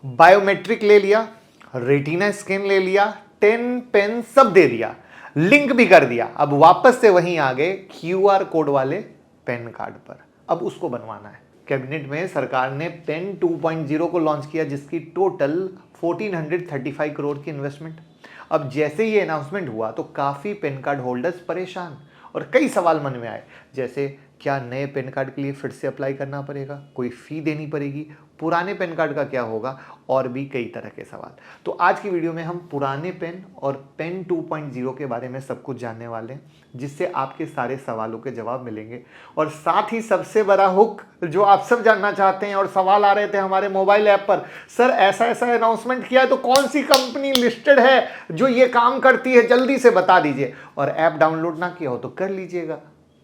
Biometric ले लिया, retina scan ले लिया, 10 पेन सब दे दिया, लिंक भी कर दिया। अब वापस से वहीं आ गए क्यूआर कोड वाले पेन कार्ड पर। अब उसको बनवाना है। कैबिनेट में सरकार ने पेन 2.0 को लॉन्च किया, जिसकी टोटल 1435 करोड़ की इन्वेस्टमेंट। अब जैसे ये अनाउंसमेंट हुआ तो काफ़ी पेन कार्ड होल्डर्स परेशान और कई सवाल मन में आए, जैसे क्या नए पेन कार्ड के लिए फिर से अप्लाई करना पड़ेगा, कोई फ़ी देनी पड़ेगी, पुराने पेन कार्ड का क्या होगा, और भी कई तरह के सवाल। तो आज की वीडियो में हम पुराने पेन और पेन 2.0 के बारे में सब कुछ जानने वाले हैं, जिससे आपके सारे सवालों के जवाब मिलेंगे। और साथ ही सबसे बड़ा हुक जो आप सब जानना चाहते हैं और सवाल आ रहे थे हमारे मोबाइल ऐप पर, सर ऐसा ऐसा अनाउंसमेंट किया है तो कौन सी कंपनी लिस्टेड है जो ये काम करती है, जल्दी से बता दीजिए। और ऐप डाउनलोड ना किया हो तो कर लीजिएगा,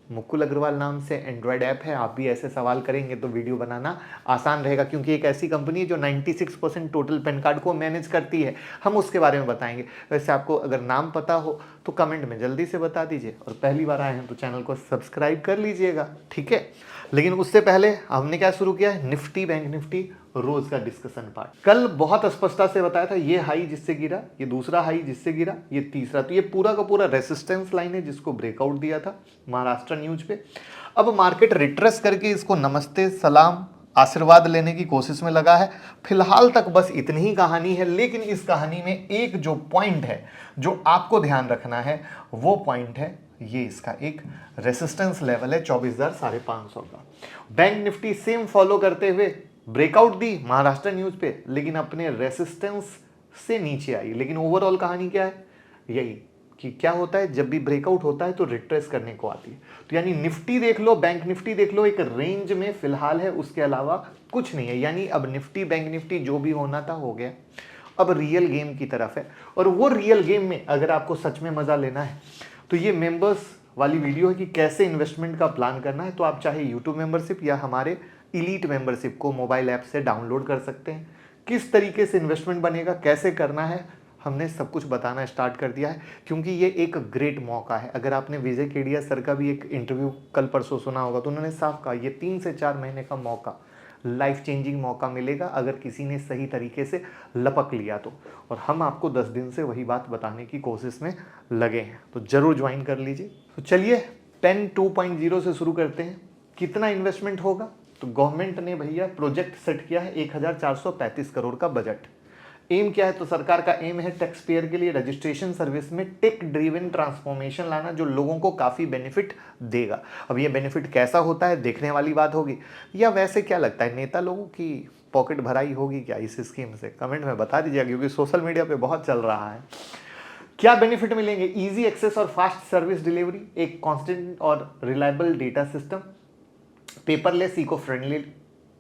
मुकुल अग्रवाल नाम से एंड्रॉयड ऐप है। आप भी ऐसे सवाल करेंगे तो वीडियो बनाना आसान रहेगा, क्योंकि एक ऐसी कंपनी है जो 96% टोटल पेन कार्ड को मैनेज करती है। हम उसके बारे में बताएंगे। वैसे आपको अगर नाम पता हो तो कमेंट में जल्दी से बता दीजिए, और पहली बार आए हैं तो चैनल को सब्सक्राइब कर लीजिएगा, ठीक है। लेकिन उससे पहले हमने क्या शुरू किया है, निफ्टी बैंक निफ्टी रोज का डिस्कशन पार्ट। कल बहुत स्पष्टता से बताया था, ये हाई जिससे गिरा, ये दूसरा हाई जिससे गिरा, ये तीसरा, तो ये पूरा का पूरा रेसिस्टेंस लाइन है जिसको ब्रेकआउट दिया था महाराष्ट्र न्यूज पे। अब मार्केट रिट्रेस करके इसको नमस्ते सलाम आशीर्वाद लेने की कोशिश में लगा है। फिलहाल तक बस इतनी ही कहानी है, लेकिन इस कहानी में एक जो पॉइंट है जो आपको ध्यान रखना है, वो पॉइंट है ये इसका एक रेसिस्टेंस लेवल है 24,500 का। बैंक निफ्टी सेम फॉलो करते हुए ब्रेकआउट दी महाराष्ट्र न्यूज पे, लेकिन अपने रेसिस्टेंस से नीचे आई। लेकिन ओवरऑल कहानी क्या है, यही कि क्या होता है जब भी ब्रेकआउट होता है तो रिट्रेस करने को आती है। तो यानी निफ्टी देख लो, बैंक निफ्टी देख लो, एक रेंज में फिलहाल है, उसके अलावा कुछ नहीं है। यानी अब निफ्टी बैंक निफ्टी जो भी होना था हो गया, अब रियल गेम की तरफ है। और वो रियल गेम में अगर आपको सच में मजा लेना है तो ये मेंबर्स वाली वीडियो है कि कैसे इन्वेस्टमेंट का प्लान करना है। तो आप चाहे यूट्यूब मेंबरशिप या हमारे इलीट मेंबरशिप को मोबाइल ऐप से डाउनलोड कर सकते हैं। किस तरीके से इन्वेस्टमेंट बनेगा, कैसे करना है, हमने सब कुछ बताना स्टार्ट कर दिया है, क्योंकि ये एक ग्रेट मौका है। अगर आपने विजय केडिया सर का भी एक इंटरव्यू कल परसों सुना होगा तो उन्होंने साफ कहा, ये 3 से 4 महीने का मौका, लाइफ चेंजिंग मौका मिलेगा अगर किसी ने सही तरीके से लपक लिया तो। और हम आपको 10 दिन से वही बात बताने की कोशिश में लगे हैं, तो जरूर ज्वाइन कर लीजिए। तो चलिए पेन 2.0 से शुरू करते हैं। कितना इन्वेस्टमेंट होगा, तो गवर्नमेंट ने भैया प्रोजेक्ट सेट किया है 1435 करोड़ का बजट। एम क्या है, तो सरकार का एम है टैक्स पेयर के लिए रजिस्ट्रेशन सर्विस में टेक ड्रिवन ट्रांसफॉर्मेशन लाना, जो लोगों को काफ़ी बेनिफिट देगा। अब ये बेनिफिट कैसा होता है देखने वाली बात होगी, या वैसे क्या लगता है नेता लोगों की पॉकेट भराई होगी क्या इस स्कीम से, कमेंट में बता दीजिएगा, क्योंकि सोशल मीडिया पे बहुत चल रहा है। क्या बेनिफिट मिलेंगे, इजी एक्सेस और फास्ट सर्विस डिलीवरी, एक कॉन्स्टेंट और reliable data system, paperless eco friendly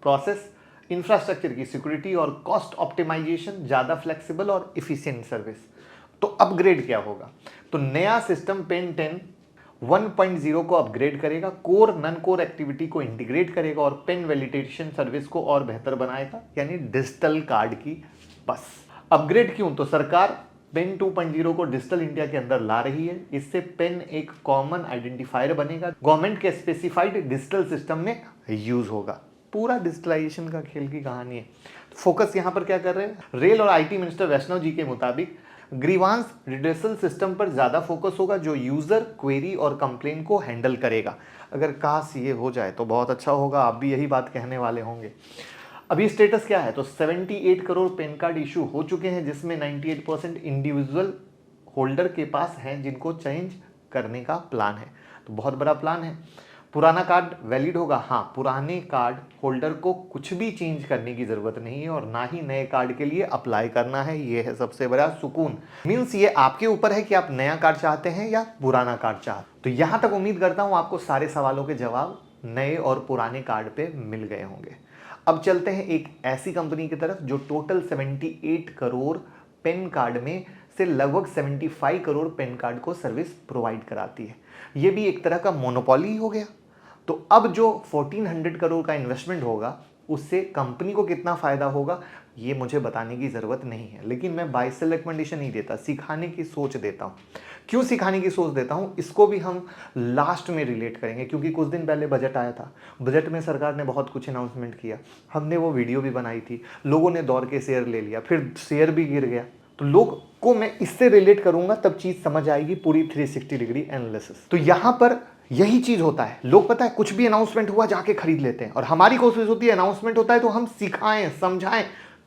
process, infrastructure की सिक्योरिटी और कॉस्ट ऑप्टिमाइजेशन, ज़्यादा फ्लेक्सिबल और इफिशिएंट सर्विस। तो अपग्रेड क्या होगा, तो नया सिस्टम पेन 10 1.0 को अपग्रेड करेगा, कोर नन कोर एक्टिविटी को इंटीग्रेट करेगा और पेन वैलिडेशन सर्विस को और बेहतर बनाएगा, यानी डिजिटल कार्ड की बस। अपग्रेड क्यों, तो सरकार पेन 2.0 को डिजिटल इंडिया के अंदर ला रही है। इससे पेन एक कॉमन आइडेंटिफायर बनेगा, गवर्नमेंट के स्पेसिफाइड डिजिटल सिस्टम में यूज होगा। पूरा डिजिटलाइजेशन का खेल की कहानी है। फोकस यहाँ पर क्या कर रहे हैं, रेल और आईटी मिनिस्टर वैष्णव जी के मुताबिक ग्रीवांस रिड्रेसल सिस्टम पर ज्यादा फोकस होगा, जो यूजर क्वेरी और कंप्लेन को हैंडल करेगा। अगर काश ये हो जाए तो बहुत अच्छा होगा, आप भी यही बात कहने वाले होंगे। अभी स्टेटस क्या है, तो 78 करोड़ पेन कार्ड इशू हो चुके हैं, जिसमें 98% इंडिविजुअल होल्डर के पास हैं जिनको चेंज करने का प्लान है। तो बहुत बड़ा प्लान है। पुराना कार्ड वैलिड होगा, हाँ, पुराने कार्ड होल्डर को कुछ भी चेंज करने की जरूरत नहीं है और ना ही नए कार्ड के लिए अप्लाई करना है। ये है सबसे बड़ा सुकून। मीन्स ये आपके ऊपर है कि आप नया कार्ड चाहते हैं या पुराना कार्ड चाहते। तो यहां तक उम्मीद करता हूं आपको सारे सवालों के जवाब नए और पुराने कार्ड पे मिल गए होंगे। अब चलते हैं एक ऐसी कंपनी की तरफ जो टोटल 78 करोड़ पेन कार्ड में से लगभग 75 करोड़ पेन कार्ड को सर्विस प्रोवाइड कराती है। यह भी एक तरह का मोनोपोली हो गया। तो अब जो 1400 करोड़ का इन्वेस्टमेंट होगा उससे कंपनी को कितना फ़ायदा होगा ये मुझे बताने की ज़रूरत नहीं है, लेकिन मैं बाय सेल रिकमेंडेशन नहीं देता, सिखाने की सोच देता हूँ। क्यों सिखाने की सोच देता हूँ, इसको भी हम लास्ट में रिलेट करेंगे, क्योंकि कुछ दिन पहले बजट आया था। बजट में सरकार ने बहुत कुछ अनाउंसमेंट किया, हमने वो वीडियो भी बनाई थी, लोगों ने दौड़ के शेयर ले लिया, फिर शेयर भी गिर गया। तो लोग को मैं इससे रिलेट करूंगा, तब चीज़ समझ आएगी, पूरी 360 डिग्री एनालिसिस। तो यहाँ पर यही चीज होता है, लोग पता है कुछ भी अनाउंसमेंट हुआ जाके खरीद लेते हैं, और हमारी कोशिश होती है अनाउंसमेंट होता है तो हम सिखाएं समझाएं,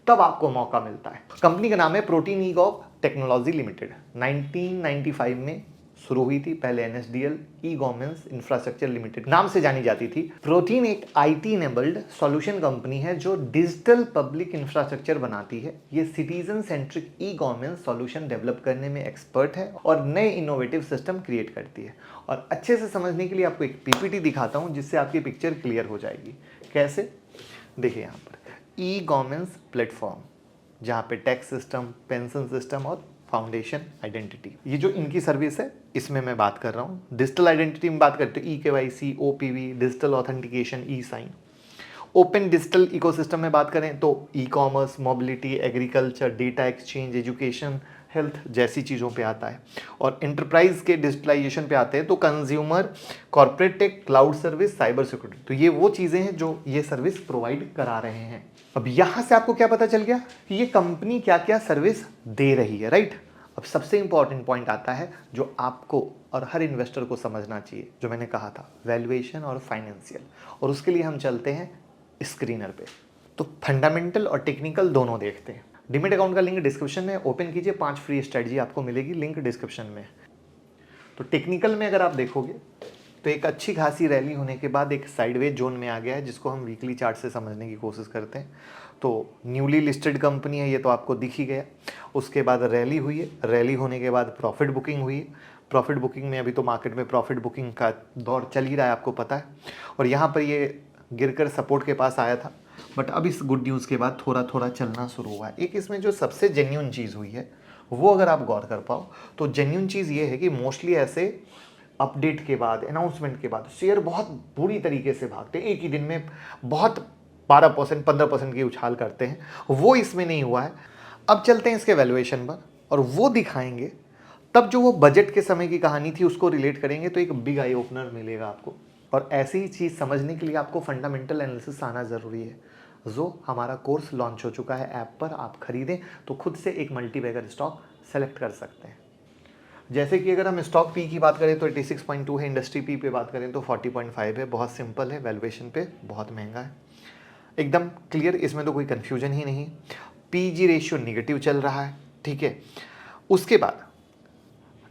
तब आपको मौका मिलता है। कंपनी का नाम है प्रोटीन ईगॉव टेक्नोलॉजी लिमिटेड। 1995 में शुरू हुई थी, पहले NSDL e governance infrastructure limited नाम से जानी जाती थी। प्रोटीन एक आईटी इनेबल्ड सॉल्यूशन कंपनी है जो डिजिटल पब्लिक इंफ्रास्ट्रक्चर बनाती है। ये citizen centric e governance solution develop करने में एक्सपर्ट है और नए इनोवेटिव सिस्टम क्रिएट करती है। और अच्छे से समझने के लिए आपको एक पीपीटी दिखाता हूं, जिससे आपकी पिक्चर क्लियर हो जाएगी। कैसे, देखिए यहाँ पर ई गवर्नेंस प्लेटफॉर्म, जहाँ पे टैक्स सिस्टम, पेंशन सिस्टम और फाउंडेशन आइडेंटिटी, ये जो इनकी सर्विस है इसमें मैं बात कर रहा हूँ। डिजिटल आइडेंटिटी में बात करते हैं, e KYC, OPV, digital authentication, e sign. Open digital ecosystem में बात करें तो e commerce, mobility, agriculture, data exchange, education, health जैसी चीज़ों पे आता है। और एंटरप्राइज के डिजिटलाइजेशन पे आते हैं तो consumer, corporate tech, cloud service, cyber security, तो ये वो चीज़ें हैं जो ये सर्विस प्रोवाइड करा रहे हैं। अब यहाँ से आपको क्या पता चल गया कि ये कंपनी क्या क्या सर्विस दे रही है, राइट। अब सबसे इंपॉर्टेंट पॉइंट आता है जो आपको और हर इन्वेस्टर को समझना चाहिए, जो मैंने कहा था, वैल्यूएशन और फाइनेंशियल। और उसके लिए हम चलते हैं स्क्रीनर पे। तो फंडामेंटल और टेक्निकल दोनों देखते हैं। डीमैट अकाउंट का लिंक डिस्क्रिप्शन में, ओपन कीजिए, 5 फ्री स्ट्रेटजी आपको मिलेगी, लिंक डिस्क्रिप्शन में। तो टेक्निकल में अगर आप देखोगे तो एक अच्छी खासी रैली होने के बाद एक साइडवेज जोन में आ गया है, जिसको हम वीकली चार्ट से समझने की कोशिश करते हैं। तो न्यूली लिस्टेड कंपनी है, ये तो आपको दिख ही गया। उसके बाद रैली हुई है, रैली होने के बाद प्रॉफिट बुकिंग हुई है। प्रॉफिट बुकिंग में अभी तो मार्केट में प्रॉफिट बुकिंग का दौर चल ही रहा है, आपको पता है। और यहाँ पर ये गिरकर सपोर्ट के पास आया था, बट अब इस गुड न्यूज़ के बाद थोड़ा थोड़ा चलना शुरू हुआ है। एक इसमें जो सबसे जेन्युइन चीज़ हुई है वो अगर आप गौर कर पाओ तो जेन्युइन चीज़ ये है कि मोस्टली ऐसे अपडेट के बाद, अनाउंसमेंट के बाद शेयर बहुत बुरी तरीके से भागते हैं, एक ही दिन में बहुत 12%, 15% की उछाल करते हैं, वो इसमें नहीं हुआ है। अब चलते हैं इसके वैल्यूएशन पर और वो दिखाएंगे, तब जो वो बजट के समय की कहानी थी उसको रिलेट करेंगे तो एक बिग आई ओपनर मिलेगा आपको। और ऐसी ही चीज़ समझने के लिए आपको फंडामेंटल एनालिसिस आना ज़रूरी है, जो हमारा कोर्स लॉन्च हो चुका है ऐप पर। आप खरीदें तो खुद से एक मल्टीबैगर स्टॉक सेलेक्ट कर सकते हैं। जैसे कि अगर हम स्टॉक पी की बात करें तो 86.2 है, इंडस्ट्री पी पे बात करें तो 40.5 है, बहुत सिंपल है, वैल्यूएशन पे बहुत महंगा है, एकदम क्लियर, इसमें तो कोई कन्फ्यूजन ही नहीं। पीजी रेशियो निगेटिव चल रहा है, ठीक है। उसके बाद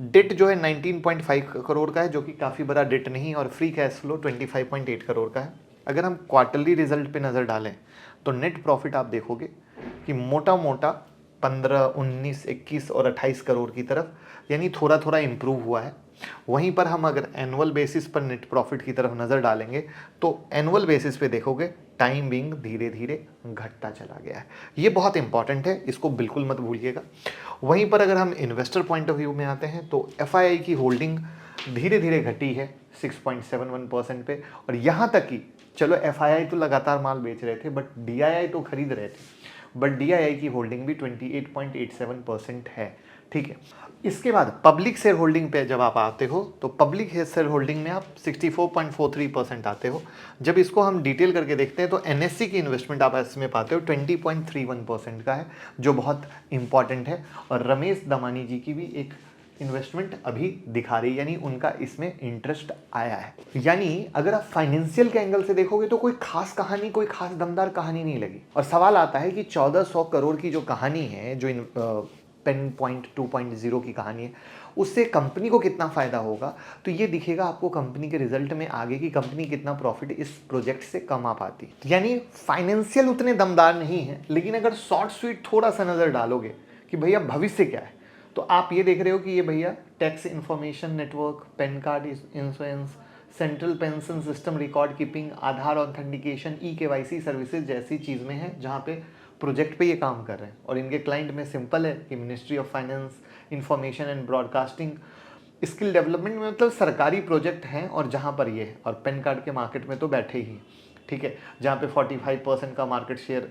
डेट जो है 19.5 करोड़ का है, जो कि काफ़ी बड़ा डेट नहीं, और फ्री कैश फ्लो 25.8 करोड़ का है। अगर हम क्वार्टरली रिजल्ट पे नज़र डालें तो नेट प्रॉफिट आप देखोगे कि मोटा मोटा 15, 19, 21 और 28 करोड़ की तरफ, यानी थोड़ा थोड़ा इम्प्रूव हुआ है। वहीं पर हम अगर एनुअल बेसिस पर नेट प्रॉफिट की तरफ नज़र डालेंगे तो एनुअल बेसिस पे देखोगे टाइम बिंग धीरे धीरे घटता चला गया है। ये बहुत इंपॉर्टेंट है, इसको बिल्कुल मत भूलिएगा। वहीं पर अगर हम इन्वेस्टर पॉइंट ऑफ व्यू में आते हैं तो एफआईआई की होल्डिंग धीरे धीरे घटी है 6.71% पे। और यहाँ तक कि चलो एफआईआई तो लगातार माल बेच रहे थे, बट डीआईआई तो खरीद रहे थे, बट डीआईआई की होल्डिंग भी 28.87% है, ठीक है। इसके बाद पब्लिक शेयर होल्डिंग पे जब आप आते हो तो पब्लिक शेयर होल्डिंग में आप 64.43% आते हो। जब इसको हम डिटेल करके देखते हैं तो एनएससी की इन्वेस्टमेंट आप इसमें पाते हो 20.31% का है, जो बहुत इंपॉर्टेंट है। और रमेश दमानी जी की भी एक इन्वेस्टमेंट अभी दिखा रही है, यानी उनका इसमें इंटरेस्ट आया है। यानी अगर आप फाइनेंशियल के एंगल से देखोगे तो कोई खास कहानी, कोई खास दमदार कहानी नहीं लगी। और सवाल आता है कि 1400 करोड़ की जो कहानी है, जो पेन पॉइंट 2.0 की कहानी है, उससे कंपनी को कितना फ़ायदा होगा, तो ये दिखेगा आपको कंपनी के रिजल्ट में आगे की कंपनी कितना प्रॉफिट इस प्रोजेक्ट से कमा पाती। यानी फाइनेंशियल उतने दमदार नहीं है, लेकिन अगर शॉर्ट स्वीट थोड़ा सा नज़र डालोगे कि भैया भविष्य क्या है, तो आप ये देख रहे हो कि ये भैया tax information network, PAN card insurance, central pension system record keeping, Aadhaar authentication, e KYC services जैसी चीज़ में है, जहाँ पे प्रोजेक्ट पे ये काम कर रहे हैं। और इनके क्लाइंट में सिंपल है कि ministry of finance, information and broadcasting, skill development में, मतलब सरकारी प्रोजेक्ट हैं और जहाँ पर ये है। और पैन कार्ड के मार्केट में तो बैठे ही, ठीक है, जहाँ पे 45% का मार्केट शेयर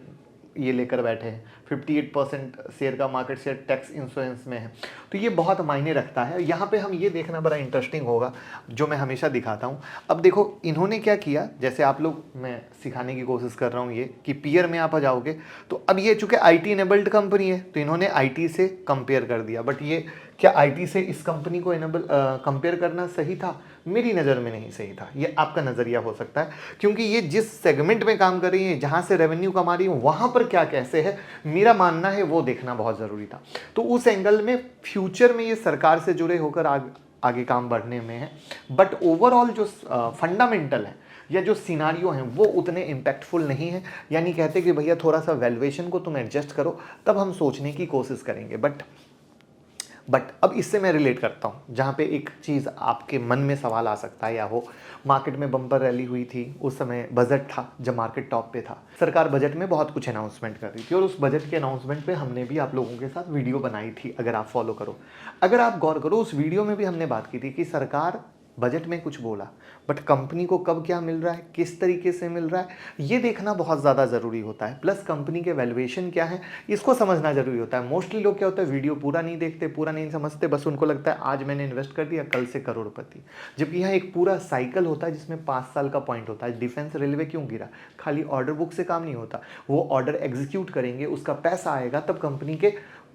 ये लेकर बैठे हैं, 58% शेयर का मार्केट शेयर टैक्स इंश्योरेंस में है। तो ये बहुत मायने रखता है। यहाँ पे हम ये देखना बड़ा इंटरेस्टिंग होगा, जो मैं हमेशा दिखाता हूँ। अब देखो इन्होंने क्या किया, जैसे आप लोग, मैं सिखाने की कोशिश कर रहा हूँ ये कि पीयर में आप आ जाओगे, तो अब ये चूंकि आईटी इनेबल्ड कंपनी है तो इन्होंने आईटी से कंपेयर कर दिया। बट ये क्या आईटी से इस कंपनी को कंपेयर करना सही था? मेरी नज़र में नहीं सही था। ये आपका नज़रिया हो सकता है, क्योंकि ये जिस सेगमेंट में काम कर रही है, जहाँ से रेवेन्यू कमा रही है, वहाँ पर क्या कैसे है, मेरा मानना है वो देखना बहुत ज़रूरी था। तो उस एंगल में फ्यूचर में ये सरकार से जुड़े होकर आगे काम बढ़ने में है। बट ओवरऑल जो फंडामेंटल है या जो सिनारियो हैं वो उतने इम्पैक्टफुल नहीं है। यानी कहते कि भैया थोड़ा सा वैल्यूएशन को तुम एडजस्ट करो, तब हम सोचने की कोशिश करेंगे। बट अब इससे मैं रिलेट करता हूँ, जहाँ पे एक चीज़ आपके मन में सवाल आ सकता है या हो, मार्केट में बम्पर रैली हुई थी, उस समय बजट था जब मार्केट टॉप पे था, सरकार बजट में बहुत कुछ अनाउंसमेंट कर रही थी, और उस बजट के अनाउंसमेंट पे हमने भी आप लोगों के साथ वीडियो बनाई थी। अगर आप फॉलो करो, अगर आप गौर करो, उस वीडियो में भी हमने बात की थी कि सरकार बजट में कुछ बोला, बट कंपनी को कब क्या मिल रहा है, किस तरीके से मिल रहा है, ये देखना बहुत ज़्यादा ज़रूरी होता है। प्लस कंपनी के वैल्यूएशन क्या है, इसको समझना ज़रूरी होता है। मोस्टली लोग क्या होता है, वीडियो पूरा नहीं देखते, पूरा नहीं समझते, बस उनको लगता है आज मैंने इन्वेस्ट कर दिया, कल से करोड़पति। जबकि यहाँ एक पूरा साइकिल होता है जिसमें 5 साल का पॉइंट होता है। डिफेंस रेलवे क्यों गिरा? खाली ऑर्डर बुक से काम नहीं होता, वो ऑर्डर एग्जीक्यूट करेंगे, उसका पैसा आएगा, तब कंपनी के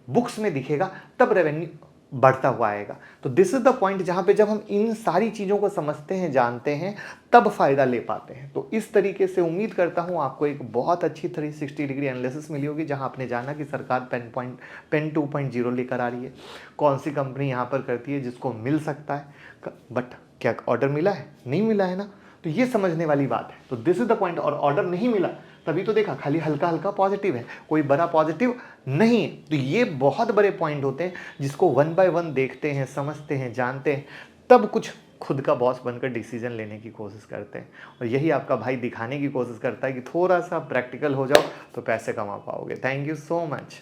बुक्स में दिखेगा, तब रेवेन्यू बढ़ता हुआ आएगा। तो दिस इज द पॉइंट, जहां पे जब हम इन सारी चीज़ों को समझते हैं, जानते हैं, तब फायदा ले पाते हैं। तो इस तरीके से उम्मीद करता हूं आपको एक बहुत अच्छी 360 डिग्री एनालिसिस मिली होगी, जहां आपने जाना कि सरकार पेन 2.0 लेकर आ रही है, कौन सी कंपनी यहां पर करती है जिसको मिल सकता है, बट क्या ऑर्डर मिला है? नहीं मिला है ना। तो ये समझने वाली बात है। तो दिस इज द पॉइंट। और ऑर्डर नहीं मिला तभी तो देखा खाली हल्का हल्का पॉजिटिव है, कोई बड़ा पॉजिटिव नहीं है। तो ये बहुत बड़े पॉइंट होते हैं जिसको 1 बाय 1 देखते हैं, समझते हैं, जानते हैं, तब कुछ खुद का बॉस बनकर डिसीजन लेने की कोशिश करते हैं। और यही आपका भाई दिखाने की कोशिश करता है कि थोड़ा सा प्रैक्टिकल हो जाओ तो पैसे कमा पाओगे। Thank you so much.